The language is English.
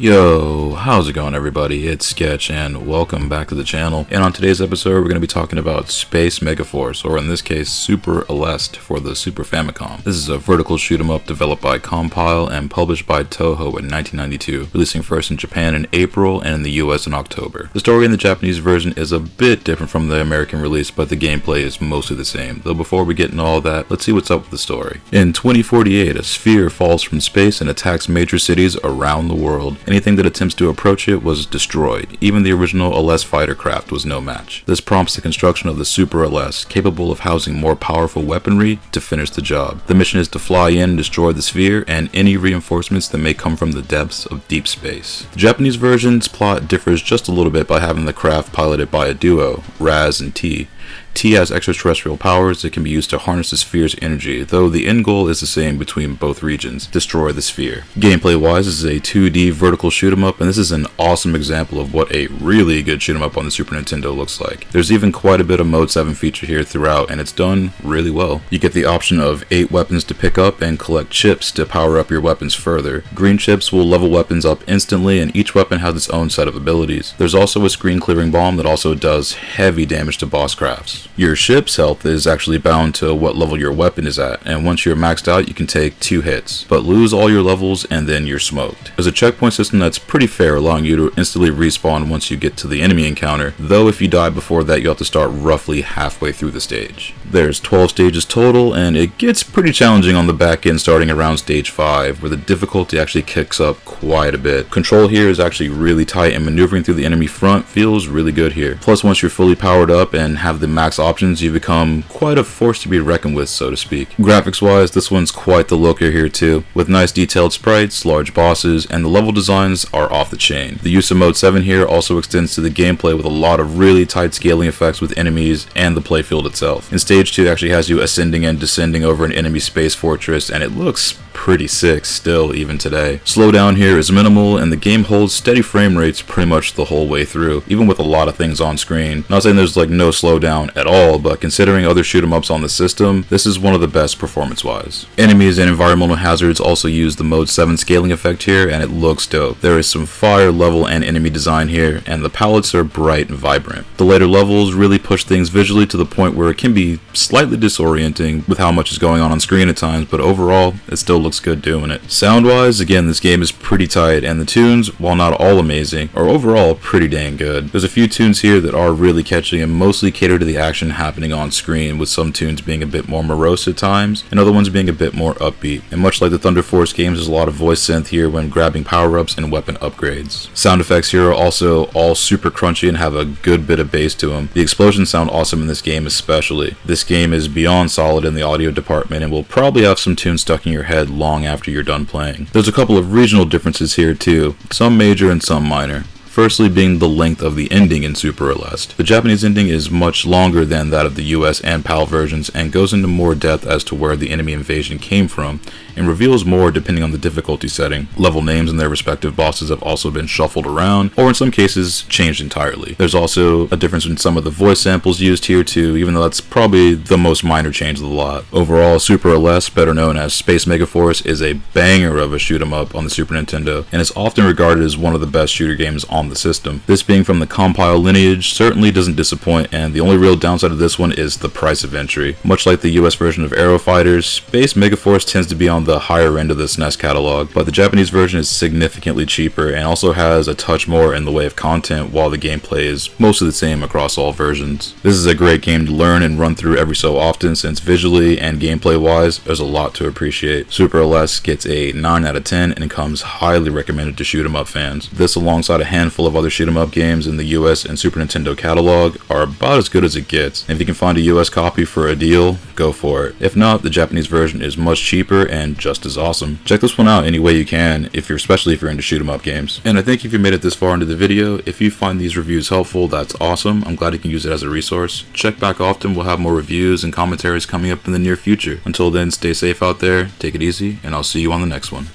Yo, how's it going everybody? It's Sketch and welcome back to the channel. And on today's episode we're going to be talking about Space Megaforce, or in this case Super Aleste for the Super Famicom. This is a vertical shoot 'em up developed by Compile and published by Toho in 1992, releasing first in Japan in April and in the US in October. The story in the Japanese version is a bit different from the American release, but the gameplay is mostly the same. Though before we get into all that, let's see what's up with the story. In 2048, a sphere falls from space and attacks major cities around the world. Anything that attempts to approach it was destroyed. Even the original Aleste fighter craft was no match. This prompts the construction of the Super Aleste, capable of housing more powerful weaponry to finish the job. The mission is to fly in and destroy the sphere and any reinforcements that may come from the depths of deep space. The Japanese version's plot differs just a little bit by having the craft piloted by a duo, Raz and T. T has extraterrestrial powers that can be used to harness the sphere's energy, though the end goal is the same between both regions: destroy the sphere. Gameplay wise, this is a 2D vertical shoot 'em up, and this is an awesome example of what a really good shoot 'em up on the Super Nintendo looks like. There's even quite a bit of Mode 7 feature here throughout, and it's done really well. You get the option of 8 weapons to pick up and collect chips to power up your weapons further. Green chips will level weapons up instantly, and each weapon has its own set of abilities. There's also a screen clearing bomb that also does heavy damage to boss crafts. Your ship's health is actually bound to what level your weapon is at, and once you're maxed out you can take 2 hits, but lose all your levels and then you're smoked. There's a checkpoint system that's pretty fair, allowing you to instantly respawn once you get to the enemy encounter, though if you die before that you have to start roughly halfway through the stage. There's 12 stages total, and it gets pretty challenging on the back end starting around stage 5, where the difficulty actually kicks up quite a bit. Control here is actually really tight, and maneuvering through the enemy front feels really good here. Plus, once you're fully powered up and have the max options, you become quite a force to be reckoned with, so to speak. Graphics wise, this one's quite the looker here too, with nice detailed sprites, large bosses, and the level designs are off the chain. The use of Mode 7 here also extends to the gameplay with a lot of really tight scaling effects with enemies and the playfield itself. In Stage 2 actually has you ascending and descending over an enemy space fortress, and it looks pretty sick still even today. Slowdown here is minimal, and the game holds steady frame rates pretty much the whole way through, even with a lot of things on screen. Not saying there's like no slowdown at all, but considering other shoot 'em ups on the system, this is one of the best performance wise. Enemies and environmental hazards also use the Mode 7 scaling effect here, and it looks dope. There is some fire level and enemy design here, and the palettes are bright and vibrant. The later levels really push things visually to the point where it can be slightly disorienting with how much is going on screen at times, but overall it still looks good doing it. Sound wise, again, this game is pretty tight, and the tunes, while not all amazing, are overall pretty dang good. There's a few tunes here that are really catchy and mostly cater to the action happening on screen, with some tunes being a bit more morose at times and other ones being a bit more upbeat. And much like the Thunder Force games, there's a lot of voice synth here when grabbing power-ups and weapon upgrades. Sound effects here are also all super crunchy and have a good bit of bass to them. The explosions sound awesome in this game especially. This game is beyond solid in the audio department and will probably have some tunes stuck in your head long after you're done playing. There's a couple of regional differences here too, some major and some minor. Firstly being the length of the ending in Super Aleste. The Japanese ending is much longer than that of the US and PAL versions and goes into more depth as to where the enemy invasion came from and reveals more depending on the difficulty setting. Level names and their respective bosses have also been shuffled around, or in some cases changed entirely. There's also a difference in some of the voice samples used here too, even though that's probably the most minor change of the lot. Overall, Super Aleste, better known as Space Megaforce, is a banger of a shoot 'em up on the Super Nintendo, and is often regarded as one of the best shooter games on the system. This being from the Compile lineage certainly doesn't disappoint, and the only real downside of this one is the price of entry. Much like the US version of Aero Fighters, Space Megaforce tends to be on the higher end of the SNES catalog, but the Japanese version is significantly cheaper and also has a touch more in the way of content, while the gameplay is mostly the same across all versions. This is a great game to learn and run through every so often, since visually and gameplay wise there's a lot to appreciate. Super Aleste gets a 9 out of 10 and comes highly recommended to shoot 'em up fans. This, alongside a handful of other shoot 'em up games in the US and Super Nintendo catalog, are about as good as it gets. And if you can find a US copy for a deal, go for it. If not, the Japanese version is much cheaper and just as awesome. Check this one out any way you can, especially if you're into shoot 'em up games. And I think if you made it this far into the video, if you find these reviews helpful, that's awesome. I'm glad you can use it as a resource. Check back often, we'll have more reviews and commentaries coming up in the near future. Until then, stay safe out there, take it easy, and I'll see you on the next one.